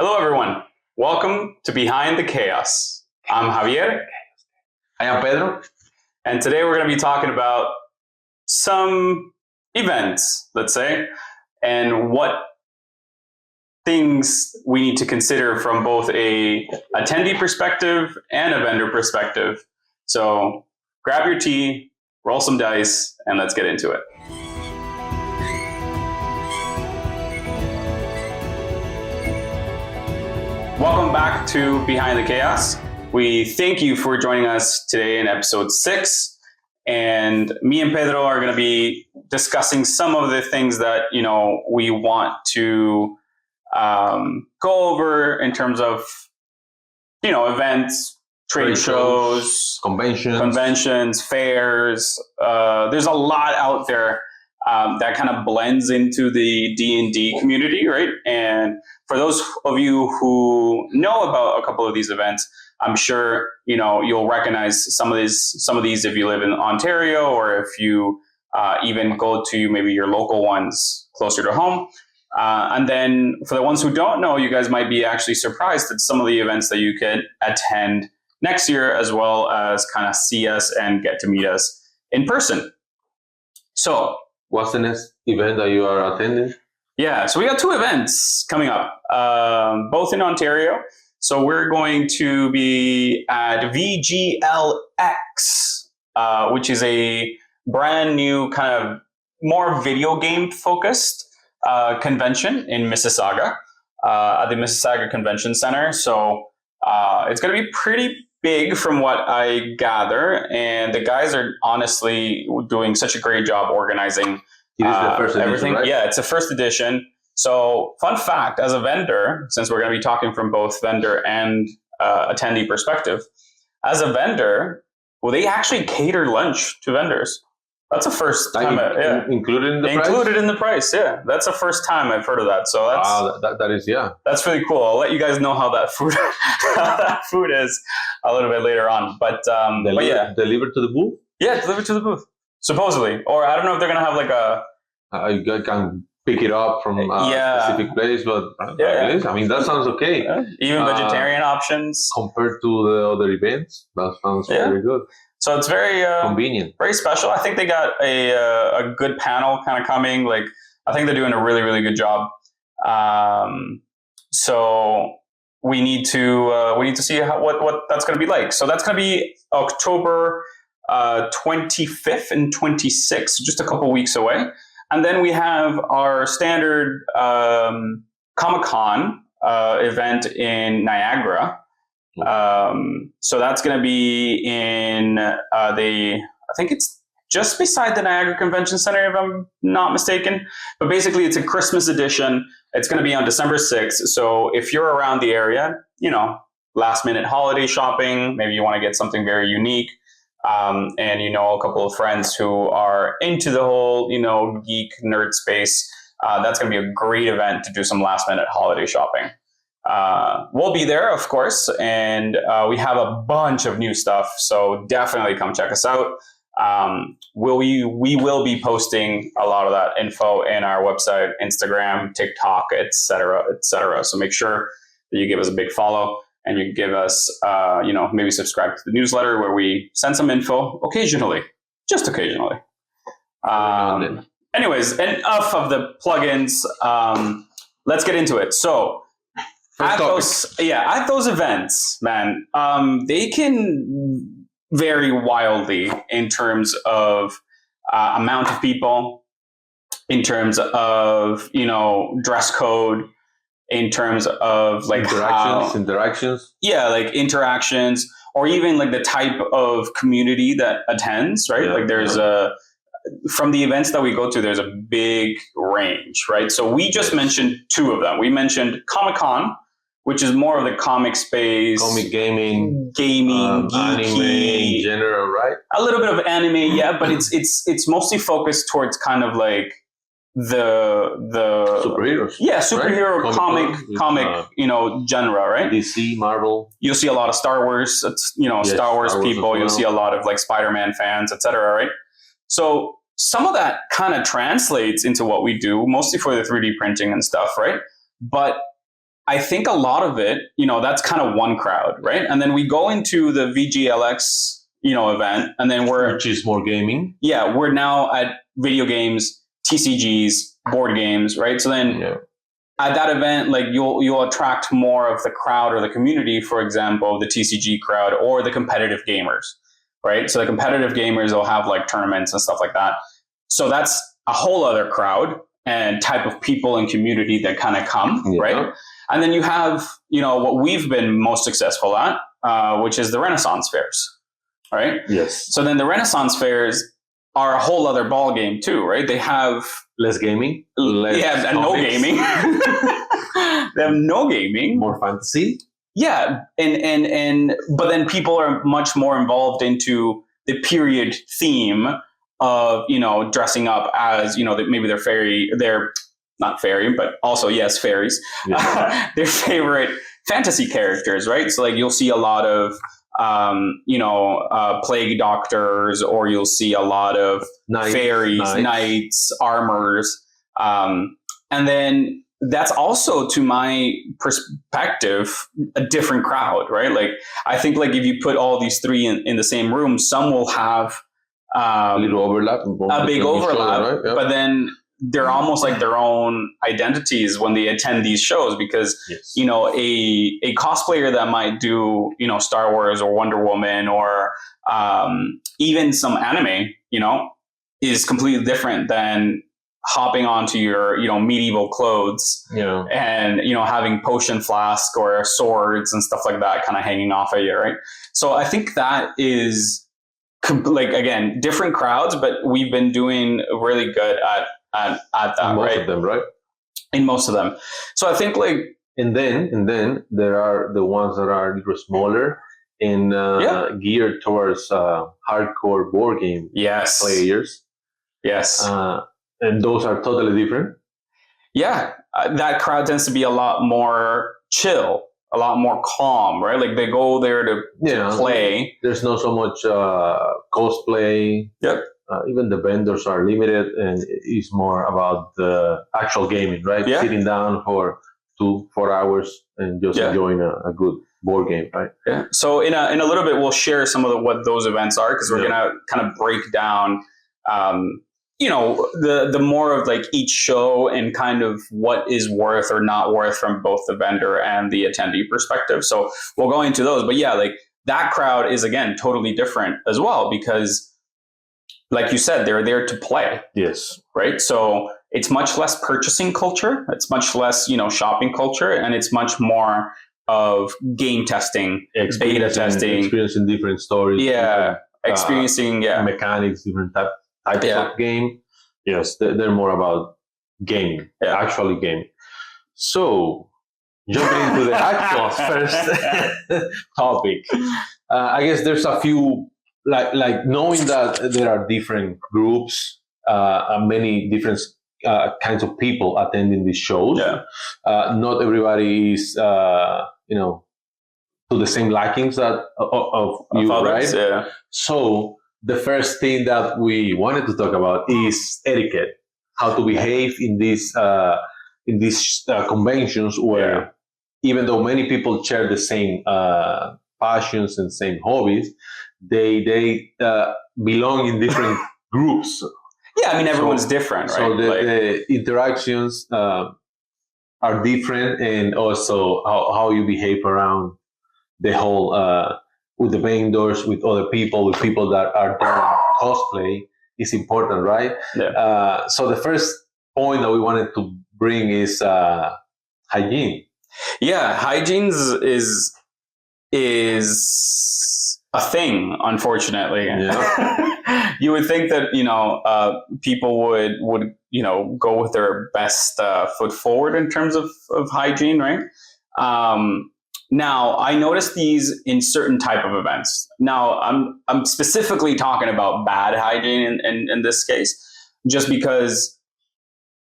Hello, everyone. Welcome to Behind the Chaos. I'm Javier. I am Pedro. And today we're going to be talking about some events, let's say, and what things we need to consider from both a attendee perspective and a vendor perspective. So grab your tea, roll some dice, and let's get into it. Welcome back to Behind the Chaos. We thank you for joining us today in episode 6. And me and Pedro are going to be discussing some of the things that, we want to go over in terms of, events, trade shows, conventions, fairs. There's a lot out there that kind of blends into the D&D community, right? And for those of you who know about a couple of these events, I'm sure you'll recognize some of these if you live in Ontario, or if you even go to maybe your local ones closer to home. And then for the ones who don't know, you guys might be actually surprised at some of the events that you could attend next year, as well as kind of see us and get to meet us in person. So, what's the next event that you are attending? Yeah, so we got 2 events coming up, both in Ontario. So we're going to be at VGLX, which is a brand new kind of more video game focused convention in Mississauga, at the Mississauga Convention Center. So it's going to be pretty big from what I gather. And the guys are honestly doing such a great job organizing it is the first everything. Edition, right? Yeah, it's a first edition. So fun fact, as a vendor, since we're going to be talking from both vendor and attendee perspective, as a vendor, well, they actually cater lunch to vendors. That's the first time. Included in the price? Included in the price, yeah. That's the first time I've heard of that. So that's, that's really cool. I'll let you guys know how that food is a little bit later on. But yeah. Delivered to the booth? Yeah, delivered to the booth, supposedly. Or I don't know if they're going to have like a... you can pick it up from a specific place, but I mean, that sounds okay. Even vegetarian options. Compared to the other events, that sounds very good. So it's very convenient, very special. I think they got a good panel kind of coming. Like, I think they're doing a really, really good job. So we need to see what that's going to be like. So that's going to be October 25th and 26th, just a couple weeks away. And then we have our standard Comic-Con event in Niagara. So that's going to be in I think it's just beside the Niagara Convention Center, if I'm not mistaken. But basically, it's a Christmas edition. It's going to be on December 6th. So if you're around the area, last minute holiday shopping, maybe you want to get something very unique. And a couple of friends who are into the whole, geek nerd space, that's going to be a great event to do some last minute holiday shopping. We'll be there, of course, and we have a bunch of new stuff, so definitely come check us out. We will be posting a lot of that info in our website, Instagram, TikTok, etc., etc. So make sure that you give us a big follow. And you give us, maybe subscribe to the newsletter where we send some info occasionally, just occasionally. Anyways, enough of the plugins. Let's get into it. So at those events, man, they can vary wildly in terms of amount of people, in terms of, dress code, in terms of like interactions. Yeah, like interactions, or even like the type of community that attends, right? Like there's from the events that we go to, there's a big range, right? So we just mentioned 2 of them. We mentioned Comic-Con, which is more of the comic space, comic gaming, geeky, anime in general, right? A little bit of anime, yeah, but it's mostly focused towards kind of like the superheroes, superhero right? comic genre, right? DC, Marvel. You'll see a lot of Star Wars, Star Wars people. Well. You'll see a lot of like Spider-Man fans, etc. Right? So some of that kind of translates into what we do, mostly for the 3D printing and stuff, right? But I think a lot of it, that's kind of one crowd, right? And then we go into the VGLX, event, and then which is more gaming. Yeah, we're now at video games, TCGs, board games, right? So then at that event, like you'll attract more of the crowd or the community, for example, the TCG crowd or the competitive gamers, right? So the competitive gamers will have like tournaments and stuff like that. So that's a whole other crowd and type of people and community that kind of come, right? And then you have, what we've been most successful at, which is the Renaissance fairs, right? Yes. So then the Renaissance fairs are a whole other ball game too, right? They have less gaming, and no gaming. They have no gaming, more fantasy. Yeah, and but then people are much more involved into the period theme of dressing up as maybe they're not fairy, but also yes, fairies. Yeah. Their favorite fantasy characters, right? So like you'll see a lot of plague doctors, or you'll see a lot of fairies, knights, armors, and then that's also, to my perspective, a different crowd, right? Like I think like if you put all these three in the same room, some will have a little overlap, a big overlap, right? Yep. But then they're almost like their own identities when they attend these shows, because a cosplayer that might do Star Wars or Wonder Woman or even some anime is completely different than hopping onto your medieval clothes and having potion flask or swords and stuff like that kind of hanging off of you, right? So I think that is like, again, different crowds, but we've been doing really good at that, most of them, right? In most of them. So I think like, and then there are the ones that are a little smaller and geared towards hardcore board game players. Yes. And those are totally different. Yeah, that crowd tends to be a lot more chill, a lot more calm, right? Like they go there to play. There's not so much cosplay. Yep. Even the vendors are limited, and it's more about the actual gaming, right? Yeah. Sitting down for 2-4 hours and just enjoying a good board game, right? Yeah. So in a little bit, we'll share some of what those events are, because we're gonna kind of break down, the more of like each show and kind of what is worth or not worth from both the vendor and the attendee perspective. So we'll go into those, but yeah, like that crowd is again totally different as well, because like you said, they're there to play. Yes. Right. So it's much less purchasing culture. It's much less, shopping culture, and it's much more of game testing, beta testing, experiencing different stories. Yeah. Experiencing mechanics, different types of game. Yes. They're more about gaming, actually gaming. So jumping into the actual first topic, I guess there's a few, like knowing that there are different groups, many different kinds of people attending these shows. Yeah. Not everybody is, to the same likings of you, others, right? Yeah. So the first thing that we wanted to talk about is etiquette, how to behave in these conventions where, even though many people share the same passions and same hobbies, they belong in different groups. Yeah, I mean, everyone's different, right? So the interactions are different, and also how you behave around the whole, with the vendors, with other people, with people that are doing cosplay is important, right? Yeah. So the first point that we wanted to bring is hygiene. Yeah, hygiene is a thing, unfortunately. Yeah. You would think that people would go with their best foot forward in terms of hygiene, right? Now, I noticed these in certain type of events. Now, I'm specifically talking about bad hygiene in this case, just because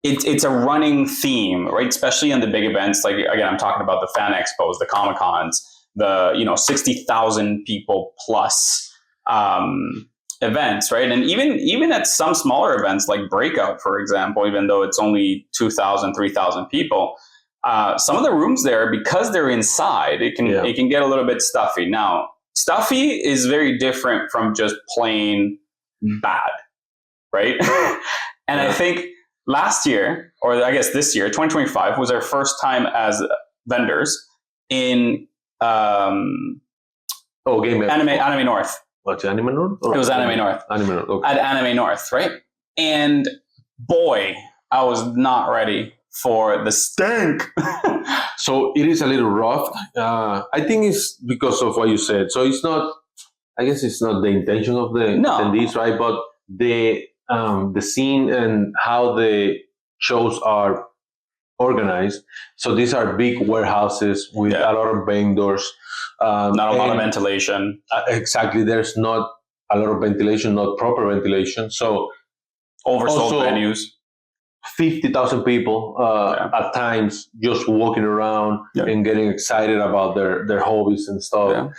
it's a running theme, right? Especially in the big events. Like, again, I'm talking about the fan expos, the Comic Cons, the 60,000 people plus events, right? And even at some smaller events like Breakout, for example, even though it's only 2,000, 3,000 people, some of the rooms there, because they're inside, it can get a little bit stuffy. Now, stuffy is very different from just plain bad, right? And I think last year, or I guess this year, 2025, was our first time as vendors in Anime North. What's Anime North? It was Anime North. Anime North. Okay. At Anime North, right? And boy, I was not ready for the stink. So it is a little rough. I think it's because of what you said. So it's not, I guess it's not the intention of the attendees, right? But the scene and how the shows are organized. So these are big warehouses with a lot of vendors. Not a lot of ventilation. Exactly. There's not a lot of ventilation, not proper ventilation. So oversold venues. 50,000 people at times just walking around and getting excited about their hobbies and stuff. Yeah.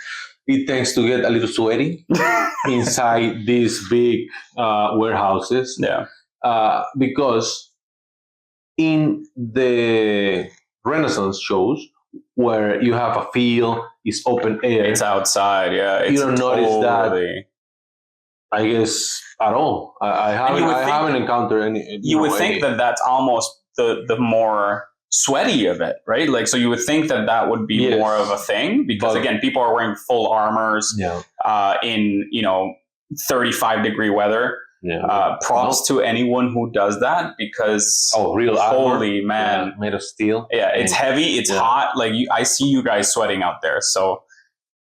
It tends to get a little sweaty inside these big warehouses. Yeah. Because in the Renaissance shows where you have a field, it's open air. It's outside, yeah. You don't notice that, I guess, at all. I haven't encountered any. You would think that that's almost the more sweaty of it, right? Like, so you would think that would be more of a thing because, again, people are wearing full armors in 35-degree weather. Yeah. Props to anyone who does that because real holy armor, man, made of steel. Yeah, it's heavy, it's hot. Like I see you guys sweating out there, so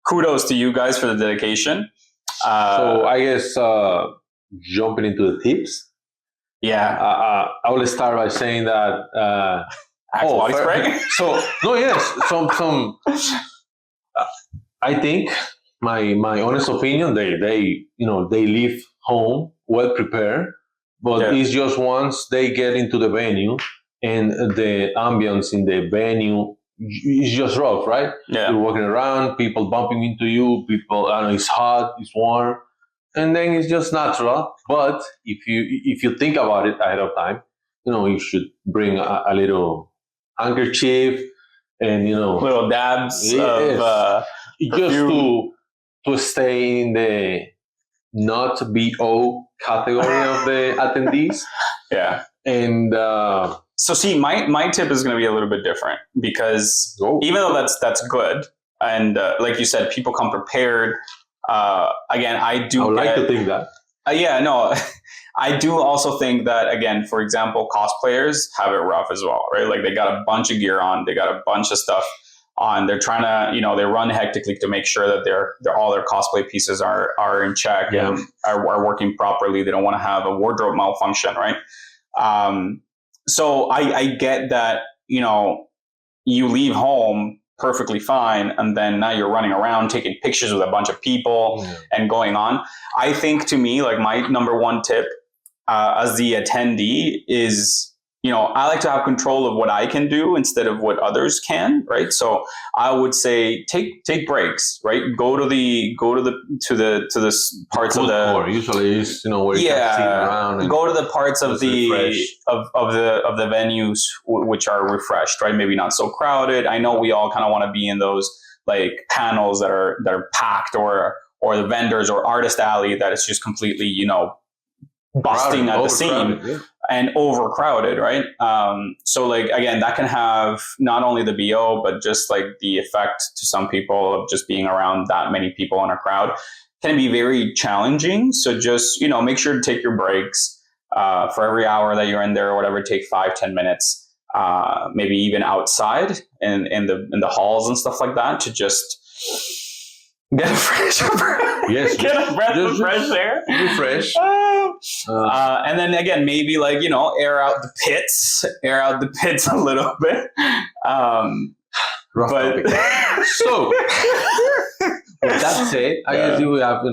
kudos to you guys for the dedication. So I guess jumping into the tips. Yeah, I will start by saying that body spray. So some. I think my honest opinion, they leave home well prepared, but it's just once they get into the venue and the ambience in the venue is just rough, right? Yeah. You're walking around, people bumping into you, it's hot, it's warm, and then it's just natural. But if you think about it ahead of time, you should bring a little handkerchief and little dabs of just to stay in the not BO category of the attendees. Yeah. And so see, my tip is going to be a little bit different because even though that's good, and like you said, people come prepared. Again, I would like to think that. I do also think that, again, for example, cosplayers have it rough as well, right? Like they got a bunch of gear on, they got a bunch of stuff on. They're trying to, they run hectically to make sure that all their cosplay pieces are in check and are working properly. They don't want to have a wardrobe malfunction, right? So I get that, you leave home perfectly fine, and then now you're running around taking pictures with a bunch of people and going on. I think, to me, like, my number one tip as the attendee is, I like to have control of what I can do instead of what others can, right? So I would say take breaks, right? Go to the parts of the usually is where you can sit around and go to the parts of the venues which are refreshed, right? Maybe not so crowded. I know we all kind of want to be in those like panels that are packed, or the vendors or artist alley that is just completely busting at the seam and overcrowded, right? So like, again, that can have not only the BO, but just like the effect to some people of just being around that many people in a crowd can be very challenging. So just, make sure to take your breaks for every hour that you're in there or whatever. Take 5-10 minutes, maybe even outside in the halls and stuff like that, to just get a fresh get a breath of fresh air. Refresh. And then again, maybe like, air out the pits a little bit. But so with that said, I guess you have,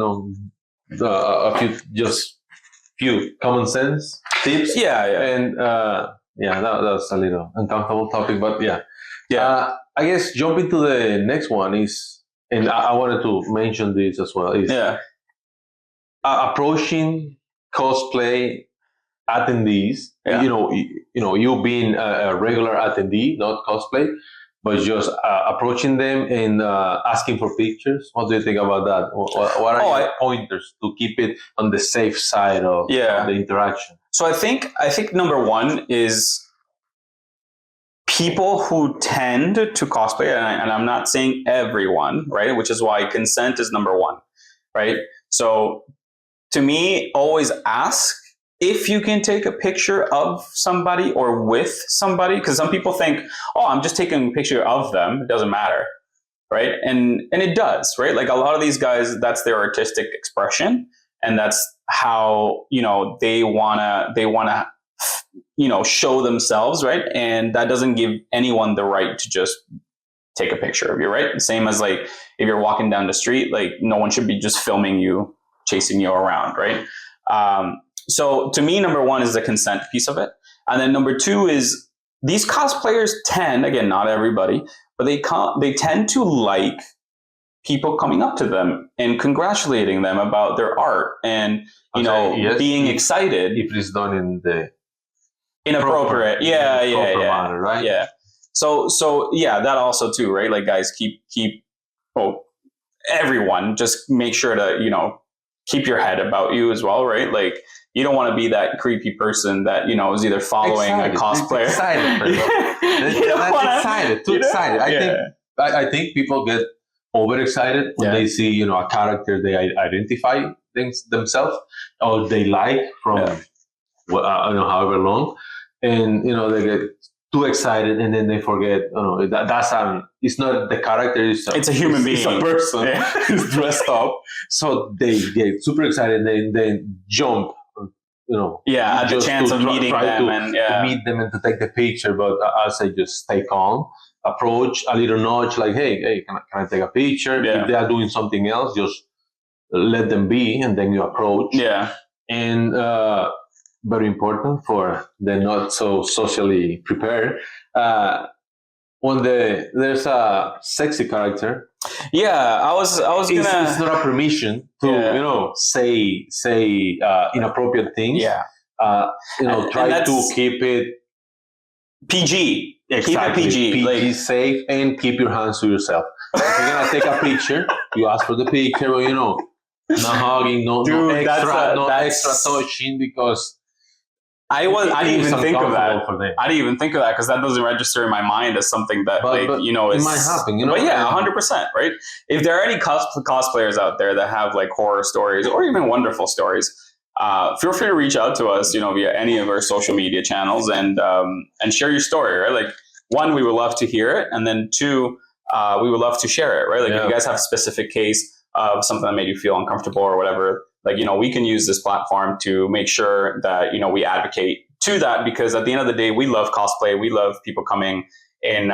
a few common sense tips. And that's a little uncomfortable topic, but I guess jumping to the next one is, and I wanted to mention this as well, is approaching cosplay attendees, you being a regular attendee, not cosplay, but just approaching them and asking for pictures. What do you think about that? What are your pointers to keep it on the safe side of the interaction? So I think number one is people who tend to cosplay, and I'm not saying everyone, right? Which is why consent is number one, right? So to me, always ask if you can take a picture of somebody or with somebody, because some people think, oh, I'm just taking a picture of them. It doesn't matter, right? And it does, right? Like a lot of these guys, that's their artistic expression, and that's how they wanna show themselves, right? And that doesn't give anyone the right to just take a picture of you, right? Same as like if you're walking down the street, like no one should be just filming you, chasing you around, right? So to me, number one is the consent piece of it. And then number two is these cosplayers tend, again, not everybody, but they tend to like people coming up to them and congratulating them about their art and, being excited. If it's done in the inappropriate. Proper manner, right? Yeah. So yeah, that also too, right? Like guys, everyone just make sure to, keep your head about you as well, right? Like you don't want to be that creepy person that, is either following a cosplayer. Too excited. I think people get overexcited when they see, a character they identify themselves or they like from however long, and they get too excited and then they forget. It's not the character. It's a human being. It's a person who's dressed up. So they get super excited and then jump. At the chance of meeting them to meet them and to take the picture. But I say just stay calm, approach a little nudge, like, hey, can I take a picture? If they are doing something else, just let them be, and then you approach. Yeah, and very important for the not so socially prepared. When there's a sexy character. Yeah, I was gonna. It's not a permission to say inappropriate things. Yeah. Try to keep it PG. Exactly. Keep it PG. PG safe, and keep your hands to yourself. If you're gonna take a picture, you ask for the picture, but no hugging, no extra touching, because I didn't even think of that. I didn't even think of that because that doesn't register in my mind as something that, but is. It might happen, But yeah, 100%, right? If there are any cosplayers out there that have like horror stories or even wonderful stories, feel free to reach out to us, via any of our social media channels and share your story, right? Like, one, we would love to hear it, and then two, we would love to share it, right? Like, if you guys have a specific case of something that made you feel uncomfortable or whatever, like, we can use this platform to make sure that, we advocate to that, because at the end of the day, we love cosplay. We love people coming in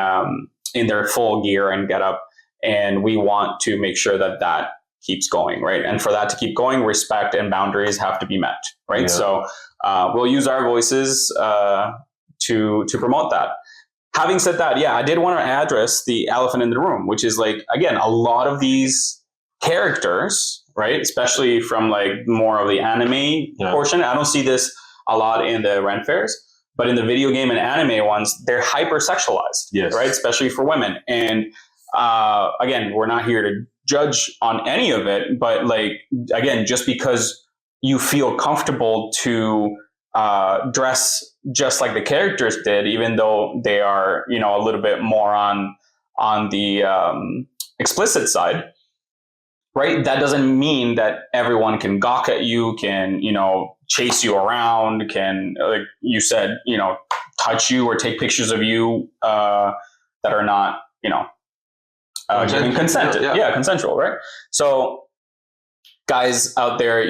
their full gear and get up, and we want to make sure that keeps going, right? And for that to keep going, respect and boundaries have to be met, right? Yeah. So we'll use our voices to promote that. Having said that, I did want to address the elephant in the room, which is like, again, a lot of these characters, right, especially from like more of the anime portion. I don't see this a lot in the rent fairs, but in the video game and anime ones, they're hypersexualized, right? Especially for women. And again, we're not here to judge on any of it, but like, again, just because you feel comfortable to dress just like the characters did, even though they are, a little bit more on the explicit side, right? That doesn't mean that everyone can gawk at you, can, chase you around, can, like you said, touch you or take pictures of you that are not, giving consent. Consensual, right? So guys out there,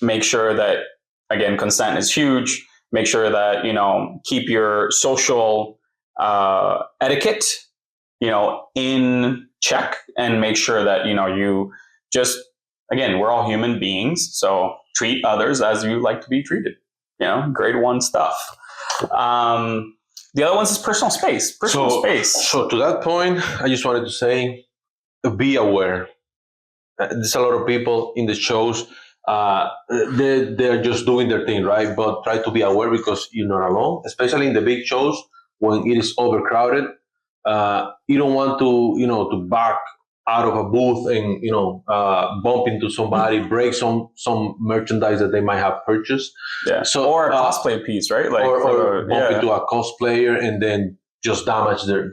make sure that, again, consent is huge. Make sure that, keep your social etiquette, in check, and make sure that, you just, again, we're all human beings, so treat others as you like to be treated. Grade 1 stuff. The other one is personal space. So to that point, I just wanted to say, be aware. There's a lot of people in the shows they're just doing their thing, right? But try to be aware because you're not alone, especially in the big shows when it is overcrowded. You don't want to back out of a booth and bump into somebody, break some merchandise that they might have purchased. Yeah. So or a cosplay piece, right? Like or bump into a cosplayer and then just damage their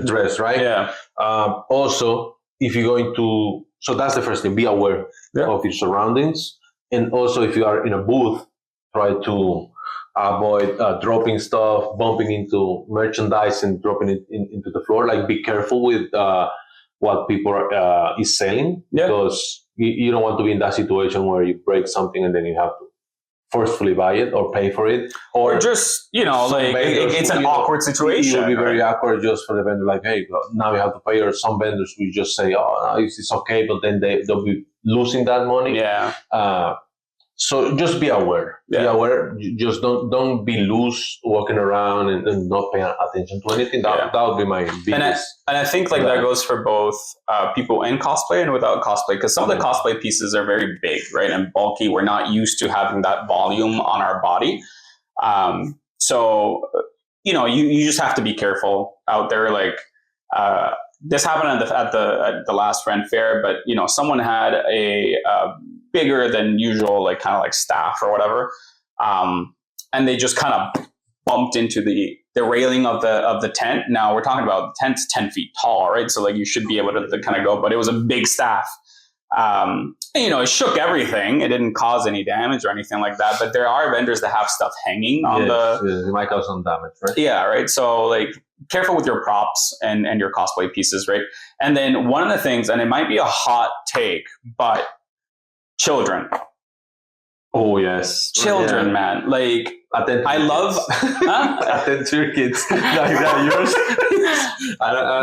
dress, right? Yeah. Also, if you're going to, so that's the first thing, be aware of your surroundings. And also, if you are in a booth, try to avoid dropping stuff, bumping into merchandise and dropping it into the floor. Like, be careful with what people is selling, because you don't want to be in that situation where you break something and then you have to forcefully buy it or pay for it, or just like vendors, it's an awkward situation. It will be very awkward just for the vendor, like, hey, now you have to pay. Or some vendors will just say, oh, no, it's okay, but then they'll be losing that money. Yeah. So just be aware. Be aware. Just don't be loose walking around and not paying attention to anything. That would be my biggest. And I think like that goes for both people in cosplay and without cosplay, because some of the cosplay pieces are very big, right, and bulky. We're not used to having that volume on our body. So you just have to be careful out there. Like this happened at the last Ren Fair, but someone had a bigger than usual, like kind of like staff or whatever, and they just kind of bumped into the railing of the tent. Now we're talking about the tent's 10 feet tall, right? So like you should be able to kind of go, but it was a big staff. And, it shook everything. It didn't cause any damage or anything like that. But there are vendors that have stuff hanging on it might cause some damage, right? Yeah, right. So like careful with your props and your cosplay pieces, right? And then one of the things, and it might be a hot take, but children. Oh yes, children, man. Like I love. Attend to your kids. Yours.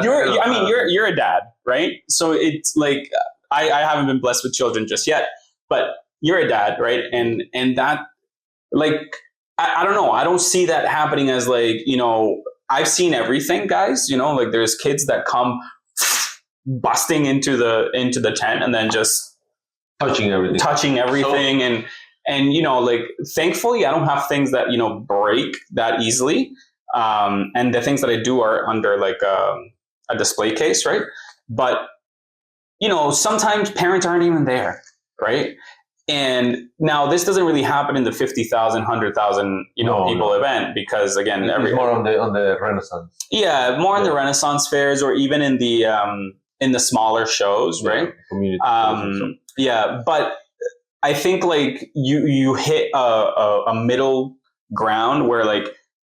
You're a dad, right? So it's like I haven't been blessed with children just yet, but you're a dad, right? And that, like, I don't know. I don't see that happening as like, I've seen everything, guys. Like there's kids that come busting into the tent and then just touching everything, and like thankfully I don't have things that break that easily, and the things that I do are under like a display case, right? But sometimes parents aren't even there, right? And now this doesn't really happen in the 50,000, 100,000 people event, because again, it's more on the Renaissance. Yeah, more on the Renaissance fairs, or even in the smaller shows, right? Community. Yeah, but I think like you hit a middle ground where, like,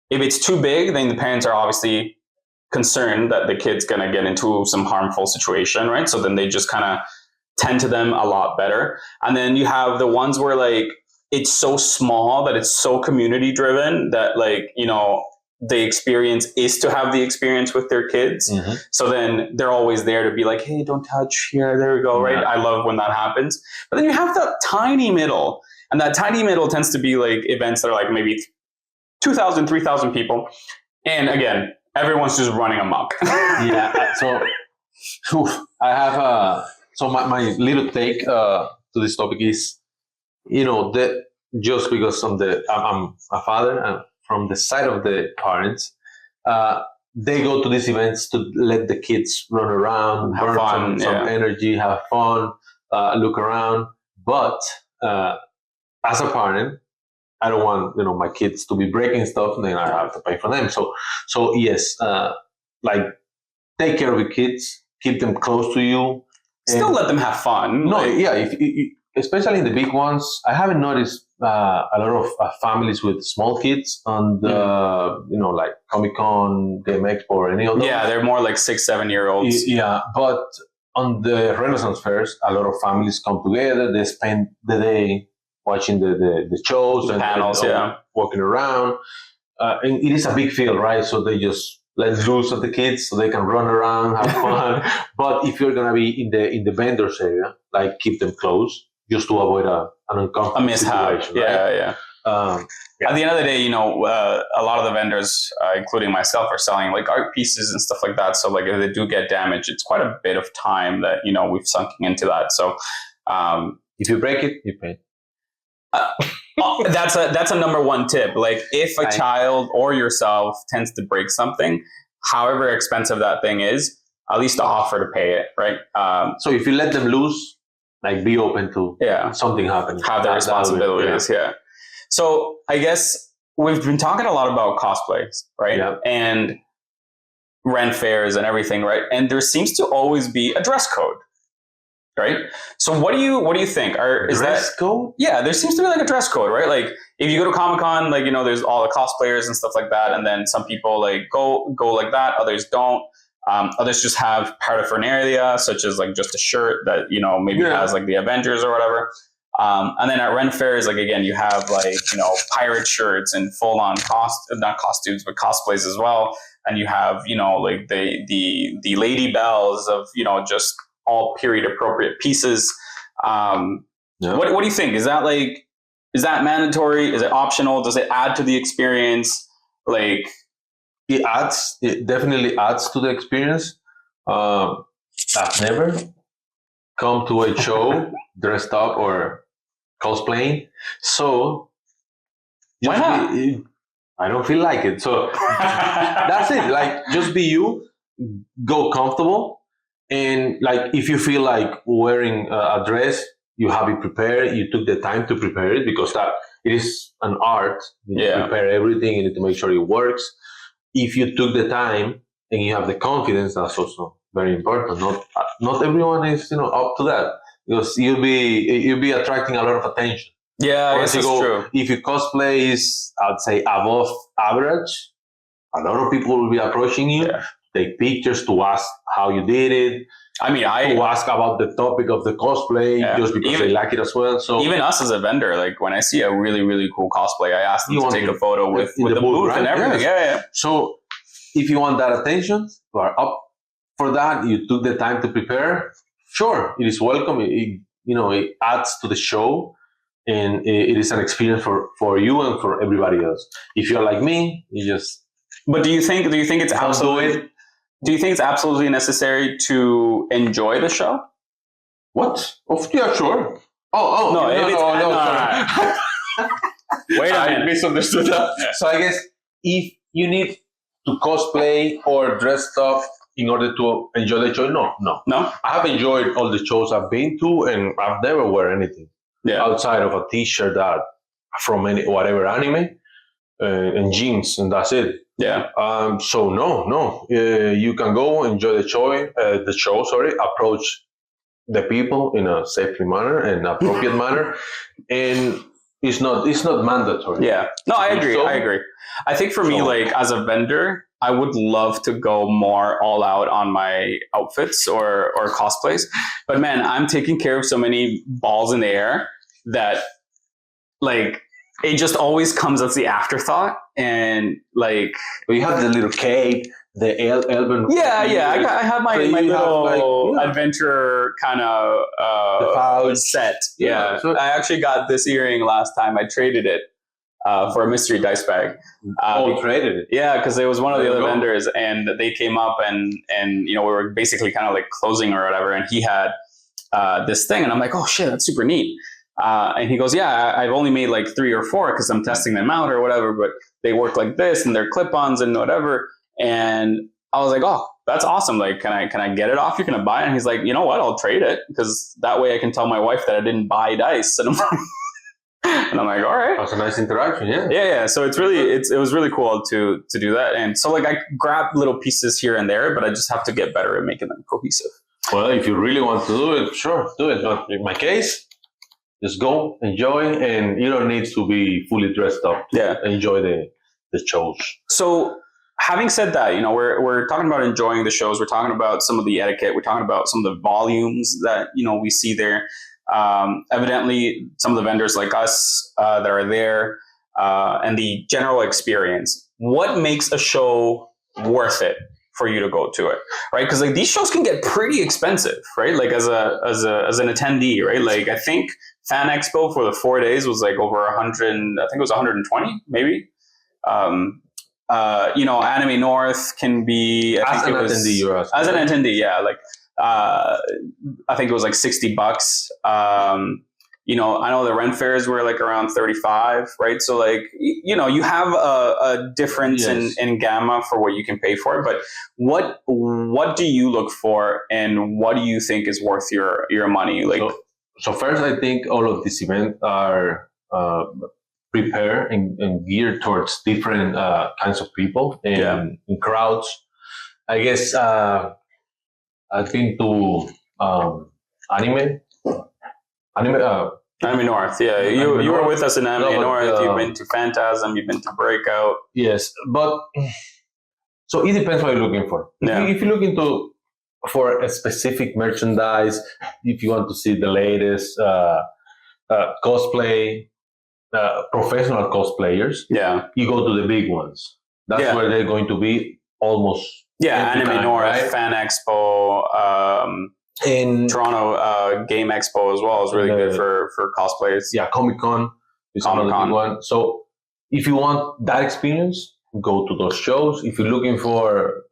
if it's too big, then the parents are obviously concerned that the kid's gonna get into some harmful situation, right? So then they just kind of tend to them a lot better. And then you have the ones where like it's so small that it's so community driven that like the experience is to have the experience with their kids. Mm-hmm. So then they're always there to be like, hey, don't touch here. There we go. Right. I love when that happens. But then you have that tiny middle, and that tiny middle tends to be like events that are like maybe 2,000, 3,000 people. And again, everyone's just running amok. Yeah. So I have my little take to this topic is, that just because I'm a father, and from the side of the parents, they go to these events to let the kids run around, burn some energy, have fun, look around. But as a parent, I don't want my kids to be breaking stuff, and then I have to pay for them. So yes, like, take care of your kids, keep them close to you. Still let them have fun. No, yeah, if especially in the big ones, I haven't noticed a lot of families with small kids on the, like Comic-Con, Game Expo, or any of those. Yeah, they're more like 6-7 year olds. Yeah, but on the Renaissance fairs, a lot of families come together. They spend the day watching the shows, the panels, walking around. And it is a big field, right? So they just let loose of the kids so they can run around, have fun. But if you're going to be in the vendors area, like, keep them close, just to avoid an uncomfortable situation. Yeah. At the end of the day, a lot of the vendors, including myself, are selling like art pieces and stuff like that. So like if they do get damaged, it's quite a bit of time that, we've sunk into that. So If you break it, you pay. That's a number one tip. Like if a child or yourself tends to break something, however expensive that thing is, at least offer to pay it, right? So if you let them loose, like be open to something happening. Have the responsibilities, So I guess we've been talking a lot about cosplays, right? Yeah. And rent fairs and everything, right? And there seems to always be a dress code, right? So what do you think? Is dress that code? Yeah, there seems to be like a dress code, right? Like if you go to Comic-Con, like, you know, there's all the cosplayers and stuff like that, and then some people like go like that, others don't. Others just have paraphernalia, such as like just a shirt that, you know, maybe has like the Avengers or whatever. And then at rent fairs, like again, you have like, you know, pirate shirts and full on not costumes, but cosplays as well. And you have, you know, like the Lady Bells of, you know, just all period appropriate pieces. What do you think? Is that mandatory? Is it optional? Does it add to the experience? Like, it definitely adds to the experience. I've never come to a show dressed up or cosplaying, so why not? I don't feel like it. So that's it. Like, just be you, go comfortable, and like if you feel like wearing a dress, you have it prepared. You took the time to prepare it, because that it is an art. You need to prepare everything. You need to make sure it works. If you took the time and you have the confidence, that's also very important. Not everyone is, you know, up to that, because you'll be attracting a lot of attention. Yeah, I guess that's true. If your cosplay is, I'd say, above average, a lot of people will be approaching you, take pictures, to ask how you did it. I mean, to ask about the topic of the cosplay, just because they like it as well. So even us as a vendor, like when I see a really, really cool cosplay, I ask them to take a photo with the booth, right? And everything. Yes. So if you want that attention, you are up for that. You took the time to prepare. Sure, it is welcome. It adds to the show, and it is an experience for you and for everybody else. If you're like me, you just. But do you think it's absolutely? Do you think it's absolutely necessary to enjoy the show? What? Yeah, sure. No. Wait a minute. I misunderstood that. So I guess if you need to cosplay or dress up in order to enjoy the show, no. I have enjoyed all the shows I've been to, and I've never wear anything outside of a T-shirt that from whatever anime and jeans, and that's it. Yeah. So no. You can go enjoy the show. Approach the people in a safely manner and appropriate manner, and it's not mandatory. Yeah. No, I agree. I think for me, like as a vendor, I would love to go more all out on my outfits or cosplays, but man, I'm taking care of so many balls in the air that like. It just always comes as the afterthought, and like you have the little cape, the elven. Yeah. I have my little adventure kind of set. Yeah. So I actually got this earring last time. I traded it for a mystery dice bag. Traded it? Yeah, because it was one of the other vendors, and they came up and you know, we were basically kind of like closing or whatever, and he had this thing, and I'm like, oh shit, that's super neat. And he goes, yeah, I've only made like 3 or 4 because I'm testing them out or whatever, but they work like this and they're clip-ons and whatever. And I was like, oh, that's awesome. Like, can I get it off? You're going to buy it? And he's like, you know what? I'll trade it, because that way I can tell my wife that I didn't buy dice. And I'm like, all right. That's a nice interaction. Yeah. Yeah. So it was really cool to do that. And so like I grab little pieces here and there, but I just have to get better at making them cohesive. Well, if you really want to do it, sure, do it. But in my case, just go, enjoy, and you don't need to be fully dressed up to enjoy the shows. So having said that, you know, we're talking about enjoying the shows. We're talking about some of the etiquette. We're talking about some of the volumes that, you know, we see there. Evidently, some of the vendors like us that are there and the general experience. What makes a show worth it for you to go to it, right? Because like these shows can get pretty expensive, right? Like as an attendee, right? Like I think Fan Expo for the 4 days was like over 100. I think it was 120, maybe. You know, Anime North can be as an attendee, yeah. Like I think it was like $60. I know the rent fares were like around 35, right? So like, you have a difference in gamma for what you can pay for. But what do you look for, and what do you think is worth your money? Like, so first, I think all of these events are prepared and geared towards different kinds of people and crowds. I guess I've been to anime. Anime North, yeah. You were with us in Anime North. You've been to Phantasm. You've been to Breakout. Yes, but so it depends what you're looking for. If you're looking for a specific merchandise, if you want to see the latest cosplay, professional cosplayers, you go to the big ones. That's where they're going to be almost. Yeah, Anime North, right? Fan Expo, in Toronto Game Expo as well is really good for cosplayers. Yeah, Comic-Con is another big one. So if you want that experience, go to those shows. If you're looking for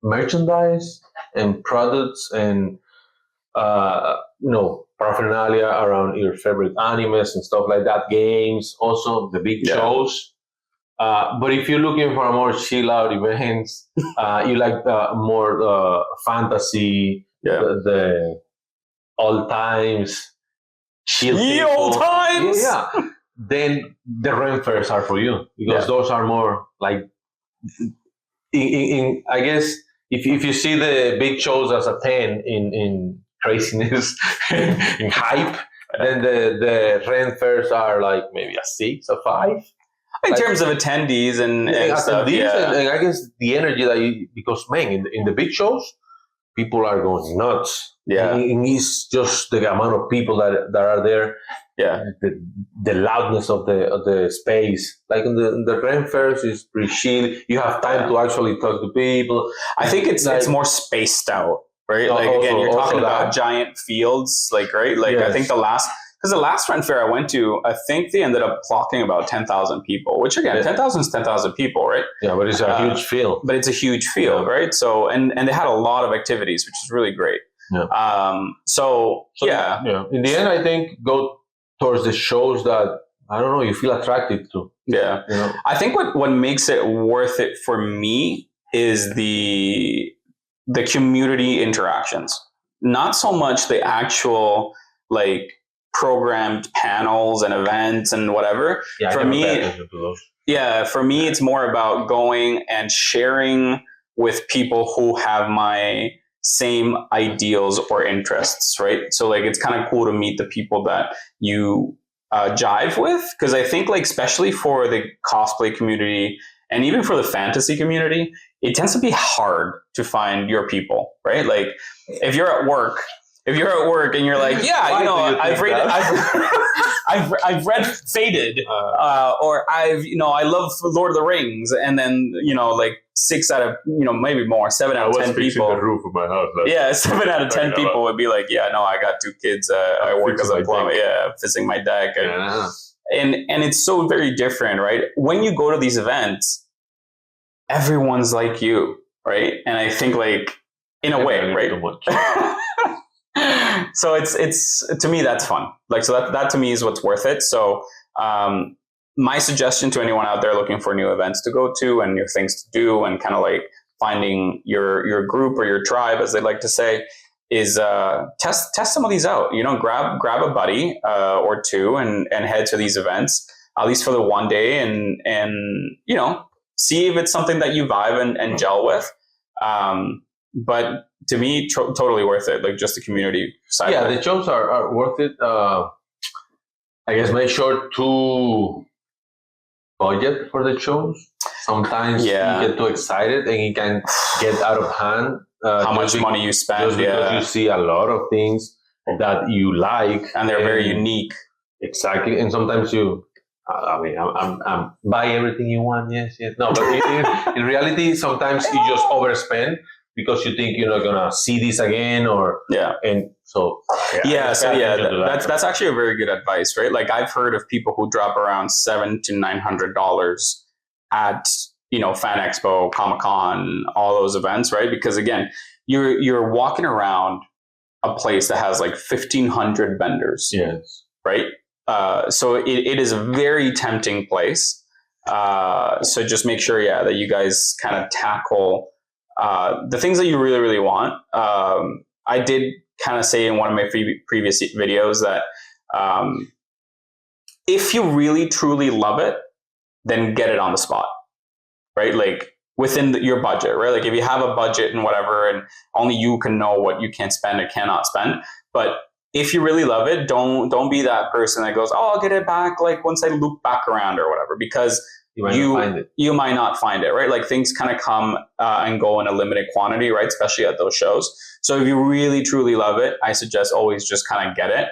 merchandise and products and paraphernalia around your favorite animes and stuff like that, games, also the big shows. But if you're looking for a more chill out events, you like more fantasy, the old times, chill. The old times. Yeah. Then the rent fairs are for you, because those are more like in I guess if you see the big shows as a 10 in craziness in hype, then the rent fairs are like maybe a 6 or 5. In terms of attendees and stuff, and I guess the energy that because man, in the big shows, people are going nuts. Yeah, and it's just the amount of people that are there. Yeah, the loudness of the space. Like in the rent fairs is pretty chill. You have time to actually talk to people. I think it's more spaced out, right? Like again, you're talking about giant fields, like right? Like I think the last rent fair I went to, I think they ended up clocking about 10,000 people, which again, 10,000 is 10,000 people, right? Yeah, but it's a huge field. But it's a huge field, right? So, and they had a lot of activities, which is really great. Yeah. So yeah. In the end, I think go towards the shows that, I don't know, you feel attracted to. Yeah. I think what makes it worth it for me is the community interactions, not so much the actual like programmed panels and events and whatever. Yeah, for me, it's more about going and sharing with people who have my same ideals or interests, right? So like, it's kind of cool to meet the people that you jive with, because I think like, especially for the cosplay community and even for the fantasy community, it tends to be hard to find your people, right? Like if you're at work and you're like, I've read Faded, or I love Lord of the Rings, and then like 6 out of maybe more 7 out of 10 people. The roof of my house. 7 out of 10 people would be like, I got 2 kids. I work as a plumber. Fixing my deck. And it's so very different, right? When you go to these events, everyone's like you, right? And I think like in a way, right? So it's to me, that's fun. Like, so that to me is what's worth it. So my suggestion to anyone out there looking for new events to go to and new things to do and kind of like finding your group or your tribe, as they like to say, is test some of these out. Grab a buddy or two and head to these events, at least for the one day, and see if it's something that you vibe and gel with. But to me, totally worth it. Like just the community side. Yeah, the shows are worth it. I guess make sure to budget for the shows. Sometimes you get too excited and it can get out of hand. How much money you spend. Just because you see a lot of things that you like. And they're very unique. Exactly. And sometimes I'm buy everything you want. Yes. No, but in reality, sometimes you just overspend because you think you're not gonna see this again, that's actually a very good advice, right? Like I've heard of people who drop around $700 to $900 at Fan Expo, Comic-Con, all those events, right? Because again, you're walking around a place that has like 1,500 vendors. Yes. Right. So it is a very tempting place. So just make sure, that you guys kind of tackle the things that you really, really want. I did kind of say in one of my previous videos that if you really, truly love it, then get it on the spot, right? Like within your budget, right? Like if you have a budget and whatever, and only you can know what you can spend or cannot spend. But if you really love it, don't be that person that goes, oh, I'll get it back like once I loop back around or whatever, because you might not find it, right? Like things kind of come and go in a limited quantity, right? Especially at those shows. So if you really, truly love it, I suggest always just kind of get it.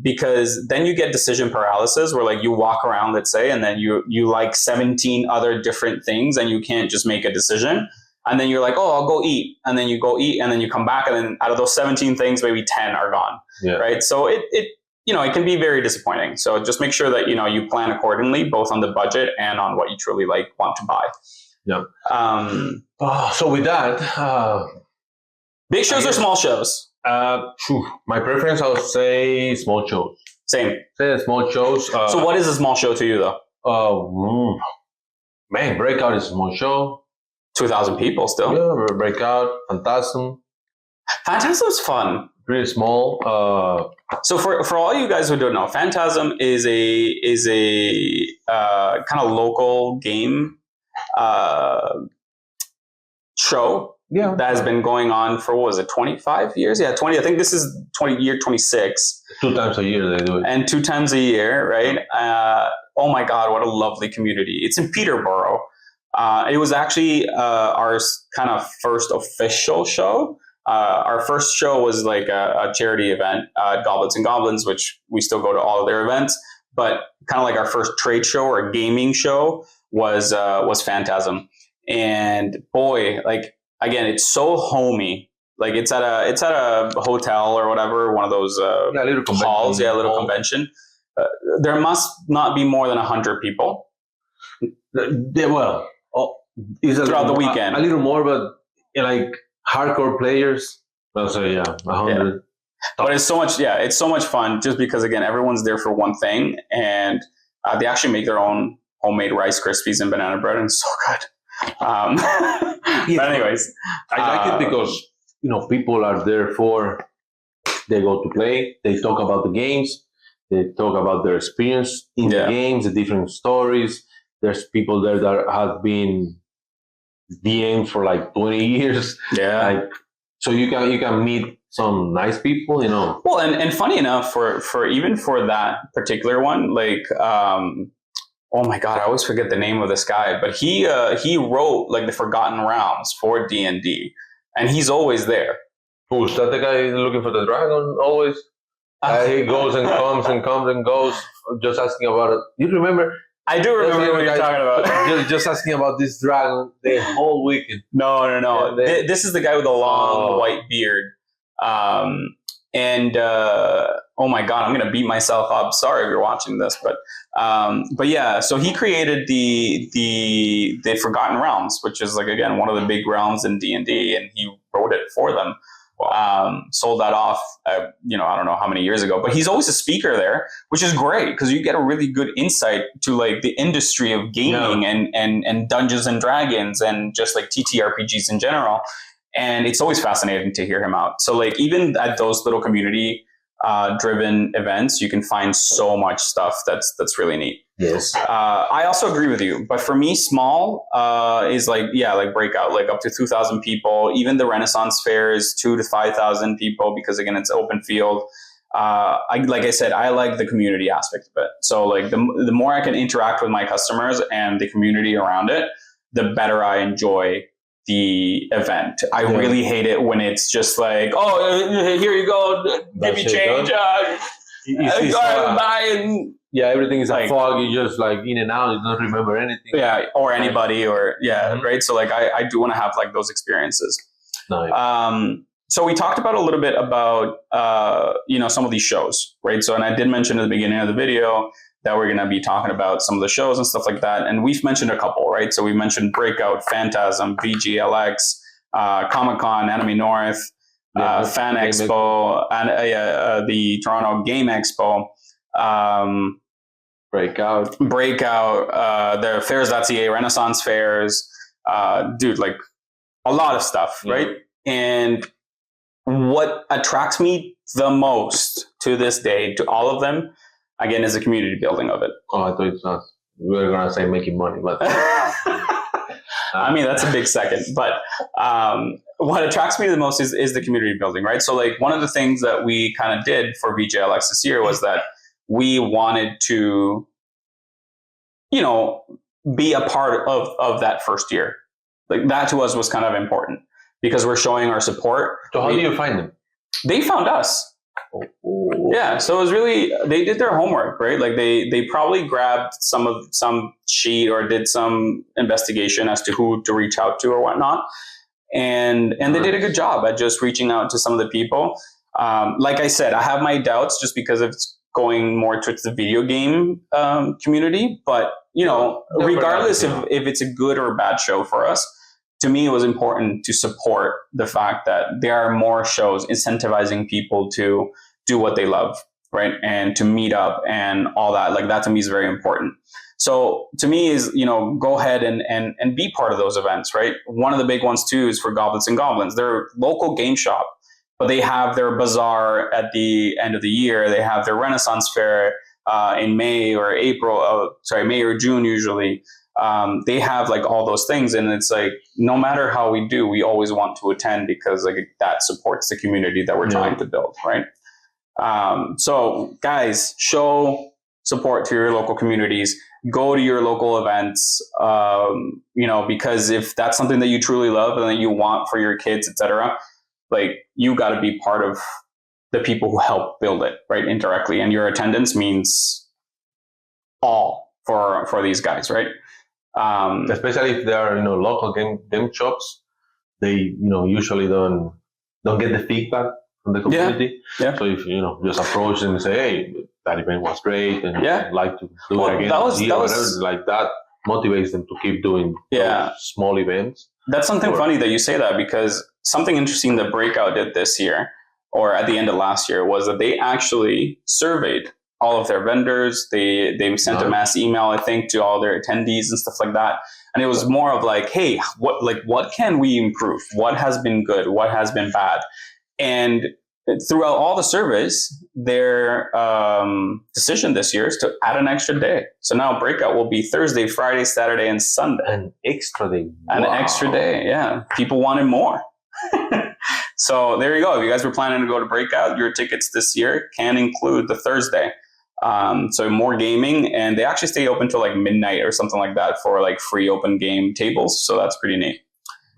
Because then you get decision paralysis where like you walk around, let's say, and then you like 17 other different things and you can't just make a decision. And then you're like, oh, I'll go eat. And then you go eat and then you come back and then out of those 17 things, maybe 10 are gone. Yeah. Right. So it it can be very disappointing. So just make sure that, you plan accordingly, both on the budget and on what you truly want to buy. Yeah. So with that, big shows or small shows? My preference, I would say small shows. Same. Say small shows. So what is a small show to you though? Man, Breakout is a small show. 2,000 people still. Yeah, Breakout, Phantasm. Phantasm's fun. Pretty small. So for all you guys who don't know, Phantasm is a kind of local game show. Yeah. That has been going on for, what was it, 25 years? Yeah, 20. I think this is year 26. 2 times a year they do it. And 2 times a year, right? Oh my God, what a lovely community. It's in Peterborough. It was actually our kind of first official show. Our first show was like a charity event at Goblets and Goblins, which we still go to all of their events. But kind of like our first trade show or gaming show was Phantasm. And boy, like, again, it's so homey. Like it's at a hotel or whatever, one of those little halls, little convention. There must not be more than 100 people. Throughout the weekend, a little more, but like hardcore players. I'll say 100. Yeah. But it's so much fun just because, again, everyone's there for one thing, and they actually make their own homemade Rice Krispies and banana bread, and it's so good. But anyways, I like it because people are there they go to play, they talk about the games, they talk about their experience in the games, the different stories. There's people there that have been DMs for like 20 years. Yeah. So you can meet some nice people, Well, and funny enough, for even for that particular one, like oh my God, I always forget the name of this guy, but he wrote like the Forgotten Realms for D&D, and he's always there. Who's that? The guy looking for the dragon always? He goes and comes and comes and goes, just asking about it. You remember? I do remember what you're talking about. just asking about this dragon the whole weekend. No. This is the guy with the long white beard. Oh my God, I'm gonna beat myself up. Sorry if you're watching this, but yeah. So he created the Forgotten Realms, which is like, again, one of the big realms in D&D, and he wrote it for them. Sold that off, I don't know how many years ago, but he's always a speaker there, which is great because you get a really good insight to like the industry of gaming and Dungeons and Dragons and just like TTRPGs in general. And it's always fascinating to hear him out. So like even at those little community driven events, you can find so much stuff that's really neat. Yes. I also agree with you, but for me, small is like Breakout, like up to 2,000 people. Even the Renaissance Fair is 2,000 to 5,000 people because, again, it's open field. Like I said, I like the community aspect of it. So like the more I can interact with my customers and the community around it, the better I enjoy the event. I really hate it when it's just like, oh, here you go, give me change. Everything is like fog. You just like in and out. You don't remember anything. Yeah, or anybody, or right. So like, I do want to have like those experiences. Nice. So we talked about a little bit about some of these shows, right? So, and I did mention at the beginning of the video that we're going to be talking about some of the shows and stuff like that. And we've mentioned a couple, right? So we mentioned Breakout, Phantasm, VGLX, Comic-Con, Anime North. Fan Expo, and the Toronto Game Expo, Breakout, the fairs.ca, Renaissance fairs, dude, like a lot of stuff, right? And what attracts me the most to this day, to all of them, again, is the community building of it. Oh, I thought we were going to say making money, but I mean, that's a big second. But what attracts me the most is the community building, right? So like one of the things that we kind of did for VJLX this year was that we wanted to, be a part of that first year. Like that to us was kind of important because we're showing our support. So how do you find them? They found us. Oh. Yeah, so it was really, they did their homework, right? Like they probably grabbed some sheet or did some investigation as to who to reach out to or whatnot, and they did a good job at just reaching out to some of the people. Like I said, I have my doubts just because it's going more towards the video game community, but regardless if it's a good or a bad show for us, to me, it was important to support the fact that there are more shows incentivizing people to do what they love, right? And to meet up and all that. Like that to me is very important. So to me is, go ahead and be part of those events, right? One of the big ones too is for Goblets and Goblins. They're a local game shop, but they have their bazaar at the end of the year. They have their Renaissance fair in May or May or June usually. They have like all those things, and it's like no matter how we do, we always want to attend because like that supports the community that we're trying to build, right? So guys, show support to your local communities. Go to your local events, because if that's something that you truly love and that you want for your kids, etc., like you got to be part of the people who help build it, right, indirectly, and your attendance means all for these guys, right? Especially if they are local game shops, they usually don't get the feedback from the community. Yeah. So if just approach them and say, hey, that event was great, and I'd like to do it again. That motivates them to keep doing those small events. That's something funny that you say that, because something interesting that Breakout did this year, or at the end of last year, was that they actually surveyed all of their vendors. They sent a mass email, I think, to all their attendees and stuff like that. And it was more of like, hey, what can we improve? What has been good? What has been bad? And throughout all the surveys, their decision this year is to add an extra day. So now Breakout will be Thursday, Friday, Saturday, and Sunday. An extra day. Wow. An extra day, yeah. People wanted more. So there you go. If you guys were planning to go to Breakout, your tickets this year can include the Thursday. So more gaming, and they actually stay open till like midnight or something like that for like free open game tables. So that's pretty neat.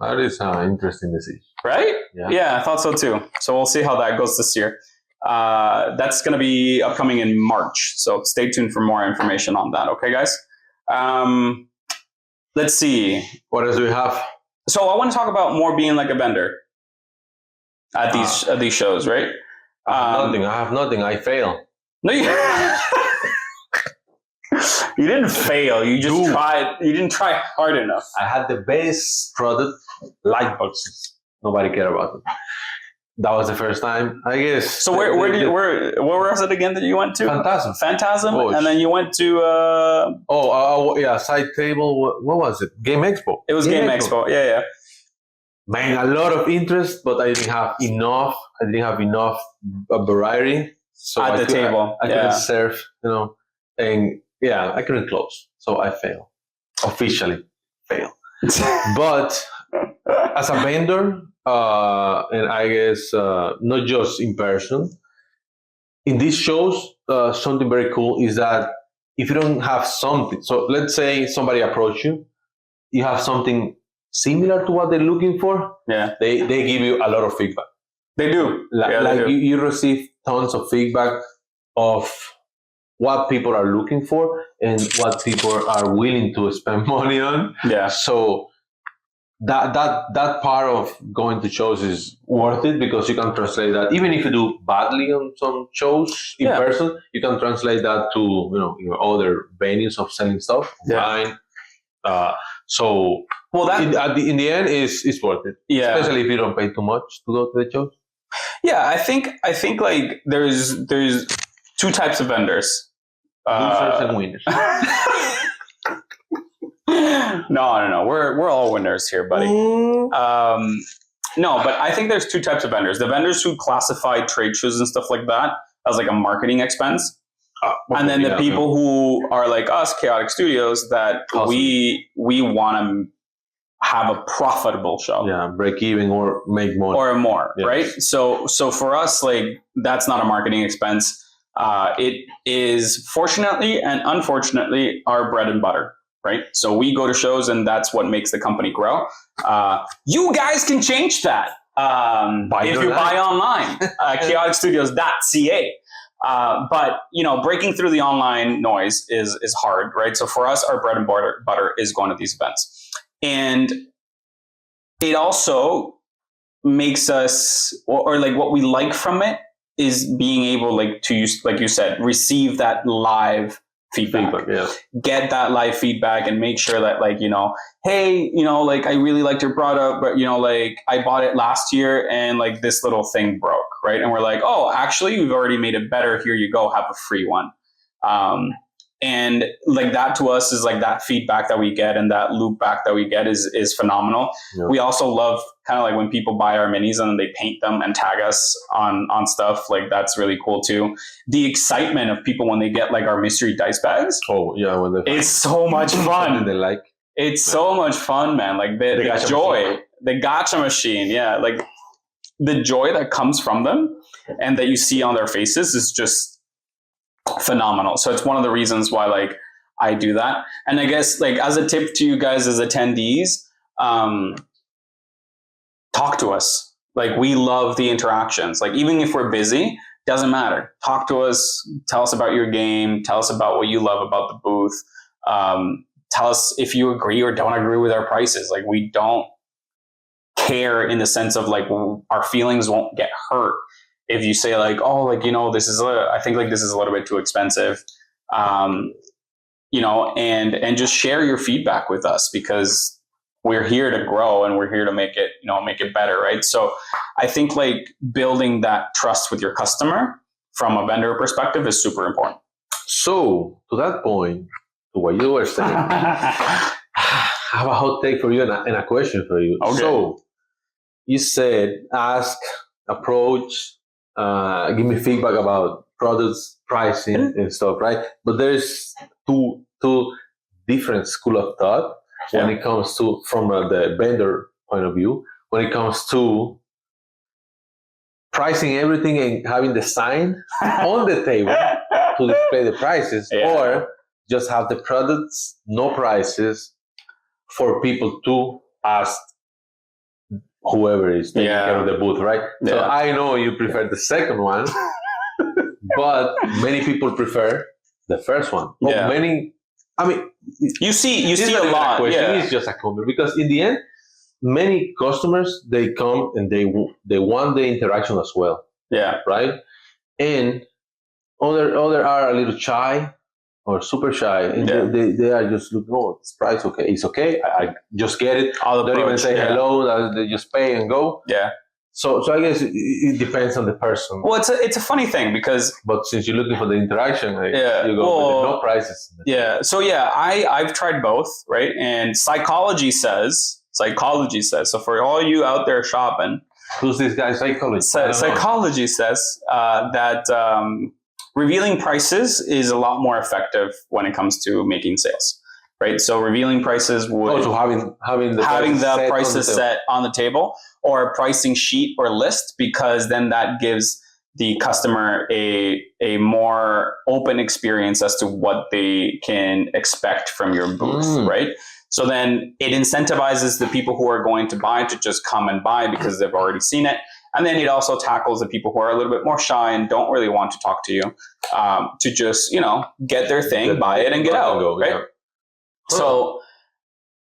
That is interesting to see. Right? Yeah, I thought so too. So we'll see how that goes this year. That's going to be upcoming in March. So stay tuned for more information on that. Okay, guys? Let's see. What else do we have? So I want to talk about more being like a vendor at these shows, right? I have nothing. I fail. No, you didn't fail. You just tried. You didn't try hard enough. I had the best product, light boxes. Nobody cared about them. That was the first time, I guess. So where was it again that you went to? Phantasm, and then you went to side table. What was it? Game Expo. It was Game Expo. Yeah. Man, a lot of interest, but I didn't have enough. Variety. So at the table, I couldn't serve, and I couldn't close. So I failed. Officially failed. But as a vendor, and I guess not just in person, in these shows, something very cool is that if you don't have something, so let's say somebody approach you, you have something similar to what they're looking for. Yeah, they give you a lot of feedback. They do. You receive tons of feedback of what people are looking for and what people are willing to spend money on. Yeah. So that part of going to shows is worth it, because you can translate that. Even if you do badly on some shows in person, you can translate that to your other venues of selling stuff online. In the end, it's worth it. Yeah. Especially if you don't pay too much to go to the shows. Yeah, I think like there's two types of vendors. Losers and winners. No. We're all winners here, buddy. No, but I think there's two types of vendors. The vendors who classify trade shows and stuff like that as like a marketing expense. Okay, and then the people who are like us, Chaotic Studios, that awesome. we want to have a profitable show. Yeah, break even or make more. Or more, yes. Right? So for us, like, that's not a marketing expense. It is, fortunately and unfortunately, our bread and butter, right? So we go to shows and that's what makes the company grow. You guys can change that if you buy online, chaoticstudios.ca. But, breaking through the online noise is hard, right? So for us, our bread and butter is going to these events. And it also makes us, or like what we like from it is being able, like, to use, like you said, receive that live feedback. Yeah. Get that live feedback and make sure that, like, hey, like, I really liked your product, but, like, I bought it last year and, like, this little thing broke, right? And we're like, oh, actually, we've already made it better. Here you go. Have a free one. And like that to us is like that feedback that we get and that loop back that we get is phenomenal. Yeah. We also love kind of like when people buy our minis and then they paint them and tag us on stuff. Like that's really cool too. The excitement of people when they get like our mystery dice bags. Oh yeah, it's so much fun. They like. It's so much fun, man. Like the joy, the gacha machine. Yeah, like the joy that comes from them and that you see on their faces is just phenomenal. So it's one of the reasons why like I do that. And I guess like as a tip to you guys as attendees, talk to us. Like we love the interactions. Like even if we're busy, doesn't matter. Talk to us. Tell us about your game. Tell us about what you love about the booth. Tell us if you agree or don't agree with our prices. Like we don't care in the sense of like our feelings won't get hurt if you say like, oh, like, this is, I think like this is a little bit too expensive, and just share your feedback with us because we're here to grow and we're here to make it, make it better. Right. So I think like building that trust with your customer from a vendor perspective is super important. So to that point, to what you were saying, I have a hot take for you and a question for you. Okay. So you said, ask, approach, give me feedback about products, pricing, and stuff, right? But there's two different school of thought when it comes to, from the vendor point of view, when it comes to pricing everything and having the sign on the table to display the prices, or just have the products, no prices, for people to ask whoever is taking care of the booth, right? Yeah. So I know you prefer the second one, but many people prefer the first one. Yeah. You see a lot. It's just a comment because in the end, many customers, they come and they want the interaction as well. Yeah. Right. And other are a little shy or super shy, and they are just looking, oh, this price, okay, it's okay, I just get it. Don't even say hello, they just pay and go. Yeah. So I guess it depends on the person. Well, it's a funny thing because... But since you're looking for the interaction, you go with no prices. Yeah. So I've tried both, right? And psychology says, so for all you out there shopping... Who's this guy, psychology? Psychology says that... revealing prices is a lot more effective when it comes to making sales, right? So revealing prices would having the prices set on the table or a pricing sheet or list, because then that gives the customer a more open experience as to what they can expect from your booth, right? So then it incentivizes the people who are going to buy to just come and buy because they've already seen it. And then it also tackles the people who are a little bit more shy and don't really want to talk to you, to just, get their thing, buy it, and get out, right? Yeah. So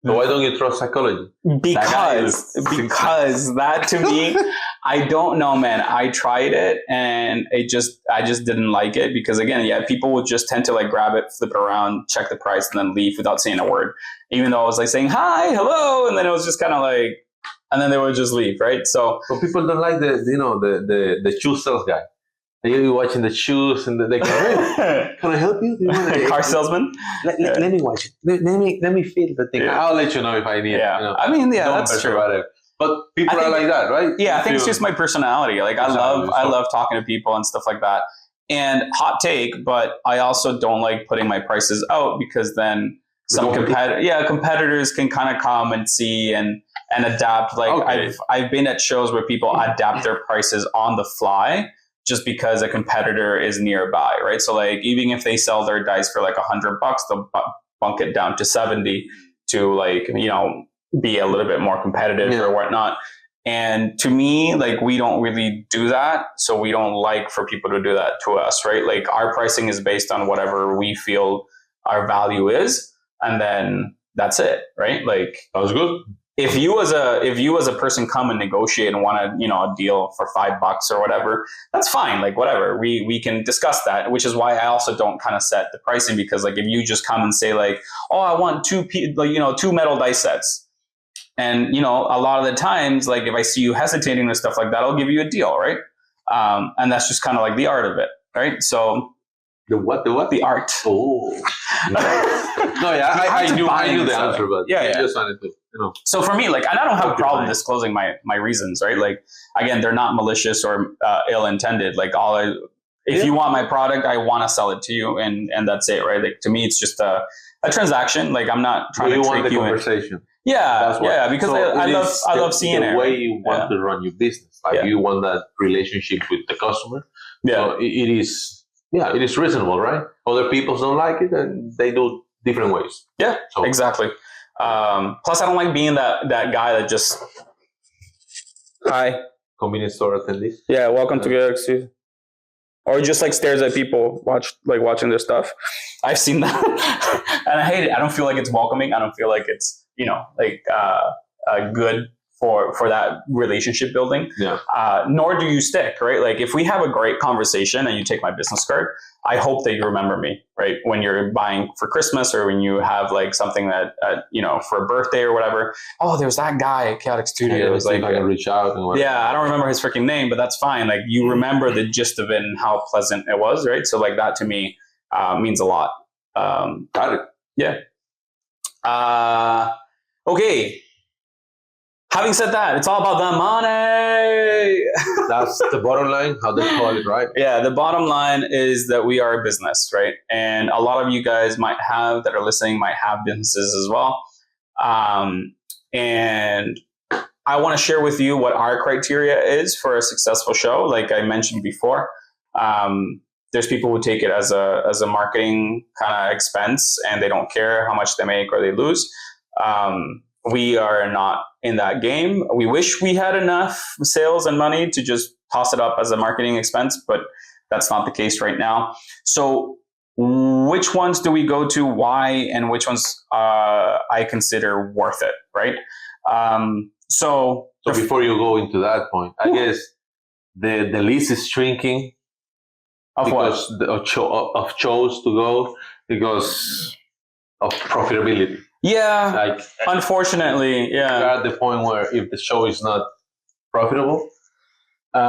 why don't you trust psychology? Because that to me, I don't know, man. I tried it and I just didn't like it because again, people would just tend to like grab it, flip it around, check the price, and then leave without saying a word. Even though I was like saying hi, hello, and then it was just kind of like, and then they would just leave, right? So people don't like the shoe sales guy. You're watching the shoes and they go, hey, can I help you? Do you want car salesman? Let me watch it. Let me feel the thing. Yeah. I'll let you know if I need it. Yeah. I mean, that's true. But people are like that, right? Yeah, I think it's just my personality. Like I love talking to people and stuff like that. And hot take, but I also don't like putting my prices out because then some competitors can kind of come and see and adapt. Like I've been at shows where people adapt their prices on the fly just because a competitor is nearby, right? So like even if they sell their dice for like $100, they'll bunk it down to 70 to like, be a little bit more competitive or whatnot. And to me, like we don't really do that. So we don't like for people to do that to us, right? Like our pricing is based on whatever we feel our value is. And then that's it, right? Like that was good. If you as a person come and negotiate and want a deal for $5 or whatever, that's fine. Like whatever, we can discuss that. Which is why I also don't kind of set the pricing, because like if you just come and say like, oh, I want two metal dice sets, and a lot of the times, like if I see you hesitating and stuff like that, I'll give you a deal, right? And that's just kind of like the art of it, right? So the what? The art. Oh, no, yeah, I knew the answer, but yeah. Just wanted to. So for me, like, and I don't have a problem disclosing my reasons, right? Like, again, they're not malicious or ill-intended. Like, if you want my product, I want to sell it to you, and that's it, right? Like, to me, it's just a transaction. Like, I'm not trying to trick you. Conversation. Yeah, because I love seeing the way you want to run your business. Like, you want that relationship with the customer. Yeah, so it is. Yeah, it is reasonable, right? Other people don't like it, and they do different ways. Yeah, exactly. Plus, I don't like being that guy that just hi convenience store attendee. Yeah, welcome to Galaxy, or just like stares at people watching their stuff. I've seen that, and I hate it. I don't feel like it's welcoming. I don't feel like it's good for that relationship building. Yeah. Nor do you stick, right? Like if we have a great conversation and you take my business card, I hope that you remember me, right? When you're buying for Christmas or when you have like something that, for a birthday or whatever. Oh, there's that guy at Chaotic Studios. Like I can reach out. And I don't remember his freaking name, but that's fine. Like you remember the gist of it and how pleasant it was, right? So like that to me means a lot. Got it. Yeah. Okay. Having said that, it's all about the money. That's the bottom line, how they call it, right? Yeah, the bottom line is that we are a business, right? And a lot of you guys that are listening might have businesses as well. And I want to share with you what our criteria is for a successful show. Like I mentioned before, there's people who take it as a marketing kind of expense and they don't care how much they make or they lose. We are not in that game. We wish we had enough sales and money to just toss it up as a marketing expense, but that's not the case right now. So which ones do we go to? Why? And which ones I consider worth it, right? So before you go into that point, I guess the list is shrinking of shows to go because of profitability. Yeah, unfortunately, yeah. We're at the point where if the show is not profitable, we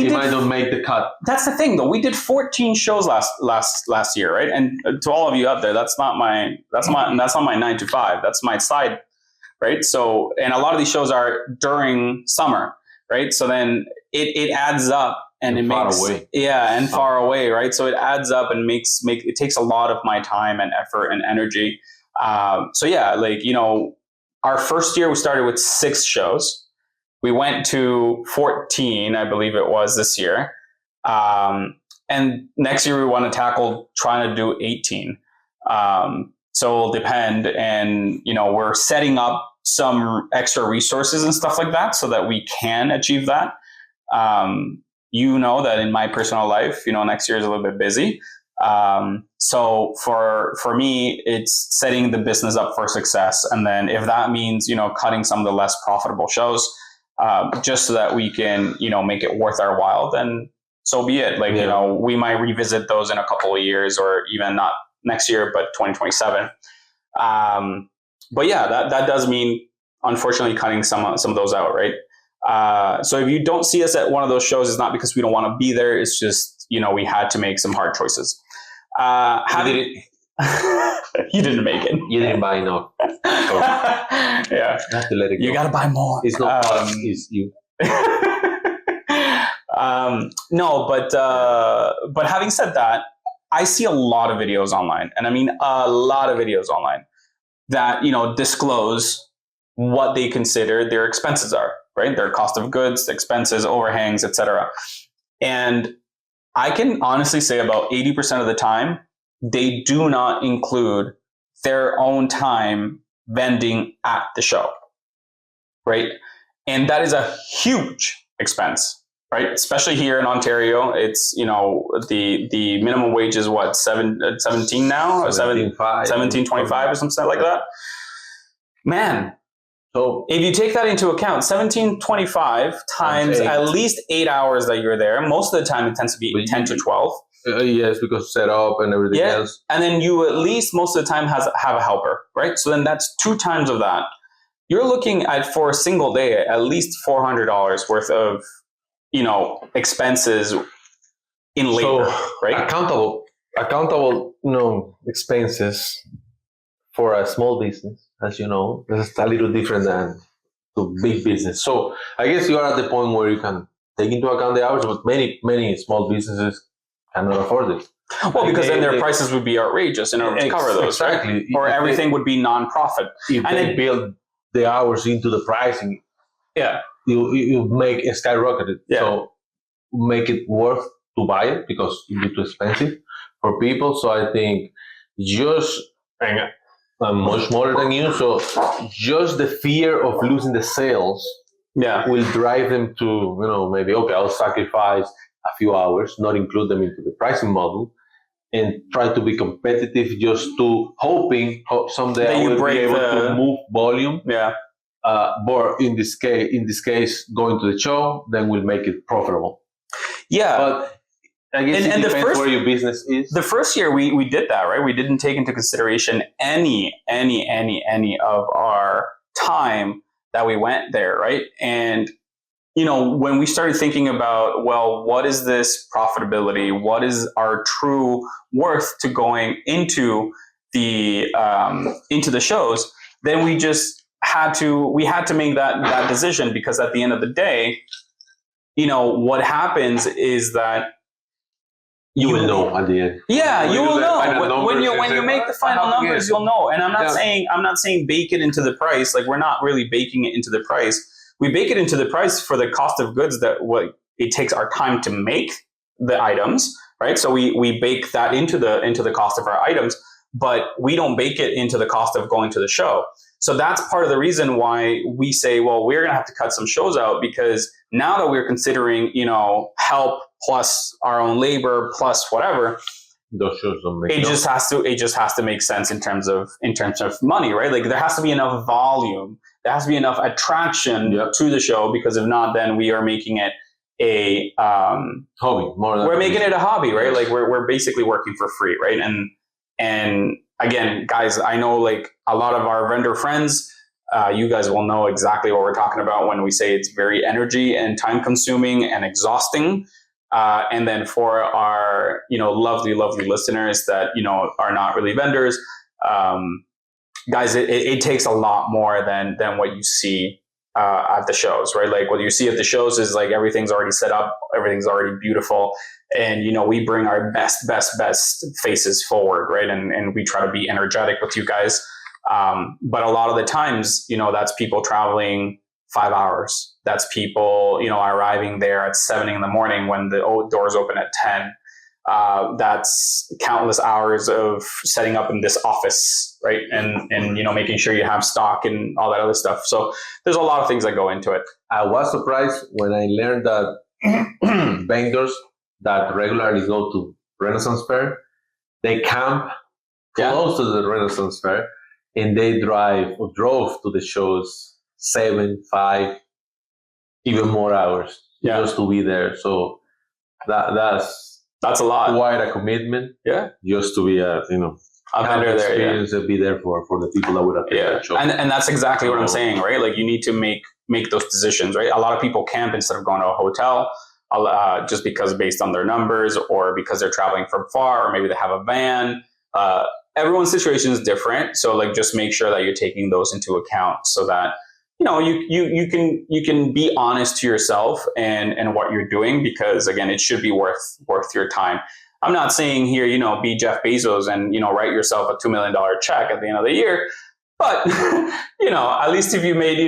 might not make the cut. That's the thing, though. We did 14 shows last year, right? And to all of you out there, that's not my 9 to 5. That's my side, right? So, and a lot of these shows are during summer, right? So then it adds up. And it makes far away, right? So it adds up and it takes a lot of my time and effort and energy. Our first year we started with 6 shows. We went to 14, I believe it was this year. And next year we want to tackle trying to do 18. So it'll depend. And, we're setting up some extra resources and stuff like that so that we can achieve that. That in my personal life, next year is a little bit busy. So for me, it's setting the business up for success. And then if that means, cutting some of the less profitable shows, just so that we can, make it worth our while, then so be it. Like, we might revisit those in a couple of years or even not next year, but 2027. But yeah, that does mean unfortunately cutting some of those out, right? So if you don't see us at one of those shows, it's not because we don't want to be there. It's just, we had to make some hard choices. You didn't make it. You didn't buy enough. Yeah. I have to let it go. You got to buy more. It's not us, it's you. No, but having said that, I see a lot of videos online, and I mean a lot of videos online that, disclose what they consider their expenses are, right? Their cost of goods, expenses, overhangs, etc. And I can honestly say about 80% of the time, they do not include their own time vending at the show, right? And that is a huge expense, right? Especially here in Ontario, it's, the minimum wage is what, 17 now? 17.25 or something like that. Man, so if you take that into account, 17.25 times at least 8 hours that you're there, most of the time it tends to be 10 to 12. Yes, because setup and everything else. And then you at least most of the time have a helper, right? So then that's 2 times of that. You're looking at, for a single day, at least $400 worth of, expenses in labor, right? Accountable, expenses for a small business, as you know, is a little different than to big business. So I guess you are at the point where you can take into account the hours, but many small businesses cannot afford it. Well, because then their prices would be outrageous in order to cover those, exactly. Right? Or everything would be non-profit. If they build the hours into the pricing, you make it skyrocketed. Yeah. So make it worth to buy it because it's too expensive for people. So I think I'm much smaller than you, so just the fear of losing the sales will drive them to, maybe, okay, I'll sacrifice a few hours, not include them into the pricing model, and try to be competitive just to hoping someday I will be able to move volume. Yeah. But in this case, going to the show, then we'll make it profitable. Yeah. But I guess it depends where your business is. The first year we did that, right? We didn't take into consideration any of our time that we went there, right? And, when we started thinking about, well, what is this profitability? What is our true worth to going into the shows? Then we just had to make that decision, because at the end of the day, what happens is that you will know at the end. Yeah, you will know when you make the final numbers. You'll know. And I'm not saying bake it into the price. Like, we're not really baking it into the price. We bake it into the price for the cost of goods that it takes our time to make the items, right? So we bake that into the cost of our items, but we don't bake it into the cost of going to the show. So that's part of the reason why we say, well, we're going to have to cut some shows out, because now that we're considering, help plus our own labor plus whatever, those shows don't make it just has to make sense in terms of money, right? Like, there has to be enough volume, there has to be enough attraction to the show, because if not, then we are making it a hobby. We're making it a hobby, right? Like, we're basically working for free, right? And again, guys, I know, like, a lot of our vendor friends, you guys will know exactly what we're talking about when we say it's very energy and time consuming and exhausting. And then for our, lovely listeners that, are not really vendors, guys, it takes a lot more than what you see at the shows, right? Like, what you see at the shows is like everything's already set up, everything's already beautiful. And, we bring our best faces forward, right? And we try to be energetic with you guys. But a lot of the times, that's people traveling 5 hours. That's people, arriving there at 7 a.m. when the doors open at 10. That's countless hours of setting up in this office, right? And making sure you have stock and all that other stuff. So there's a lot of things that go into it. I was surprised when I learned that vendors that regularly go to Renaissance Fair, they camp close to the Renaissance Fair, and they drove to the shows 7, 5, even more hours just to be there. So that's a lot. Quite a commitment. Yeah. Just to be a vendor there. Experience to be there for the people that would attend that show. And that's exactly what I'm saying, right? Like you need to make those decisions, right? A lot of people camp instead of going to a hotel, just because based on their numbers or because they're traveling from far, or maybe they have a van. Everyone's situation is different, so like just make sure that you're taking those into account so that you can be honest to yourself and what you're doing, because again, it should be worth your time. I'm not saying here, be Jeff Bezos and, write yourself a $2 million check at the end of the year. But, at least if you made,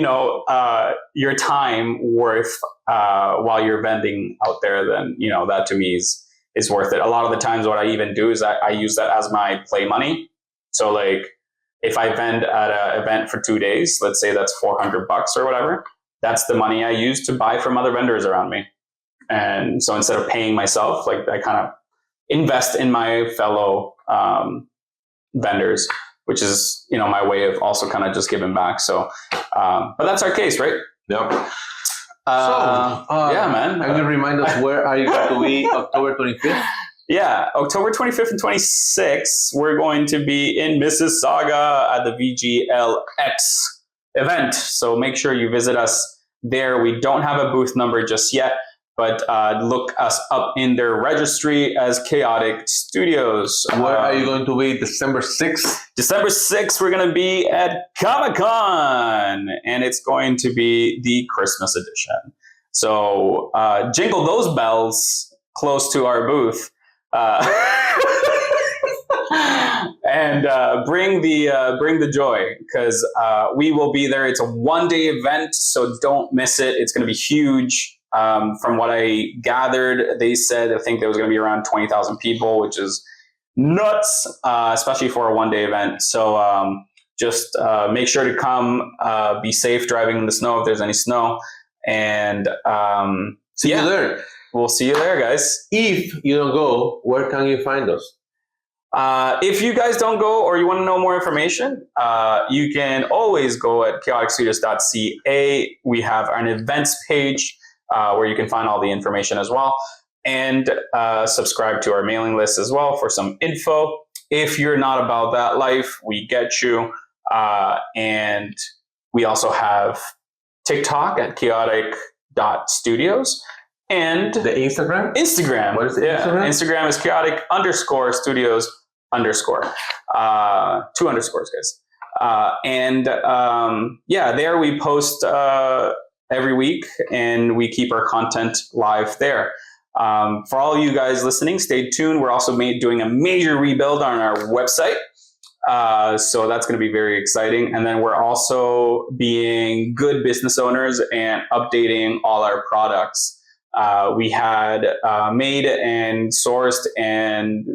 your time worth while you're vending out there, then, that to me is worth it. A lot of the times what I even do is I use that as my play money. So like if I vend at an event for 2 days, let's say that's $400 or whatever, that's the money I use to buy from other vendors around me. And so instead of paying myself, like I kind of invest in my fellow vendors, which is, my way of also kind of just giving back. So, but that's our case, right? Yep. Yeah, man. Can you remind us where are you going to be October 25th? Yeah, October 25th and 26th, we're going to be in Mississauga at the VGLX event. So make sure you visit us there. We don't have a booth number just yet, but look us up in their registry as Chaotic Studios. Where are you going to be December 6th? December 6th, we're going to be at Comic-Con, and it's going to be the Christmas edition. So jingle those bells close to our booth. And bring the joy, because we will be there. It's a one-day event, so don't miss it. It's going to be huge. From what I gathered, they said I think there was going to be around 20,000 people, which is nuts, especially for a one-day event. So just make sure to come. Be safe driving in the snow if there's any snow, and see you there. We'll see you there, guys. If you don't go, where can you find us? If you guys don't go or you want to know more information, you can always go at chaoticstudios.ca. We have an events page where you can find all the information as well, and subscribe to our mailing list as well for some info. If you're not about that life, we get you. And we also have TikTok at chaotic.studios. And the Instagram? Instagram. What is the Instagram? Instagram is chaotic_studios_. 2 underscores, guys. There we post every week, and we keep our content live there. For all you guys listening, stay tuned. We're also doing a major rebuild on our website. So that's going to be very exciting. And then we're also being good business owners and updating all our products. We had made and sourced and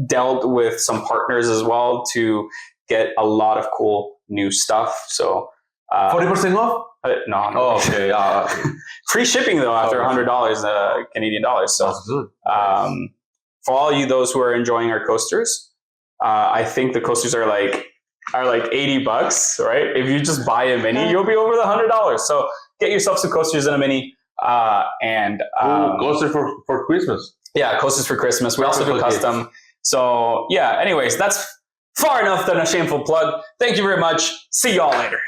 dealt with some partners as well to get a lot of cool new stuff. So 40% off? No. Oh, okay. Free shipping though after $100 Canadian dollars. So that's good. for all you those who are enjoying our coasters, I think the coasters are like $80, right? If you just buy a mini, you'll be over the $100. So get yourself some coasters and a mini. Coasters for Christmas. Yeah, coasters for Christmas. We also do custom. So yeah, anyways, that's far enough than a shameful plug. Thank you very much. See y'all later.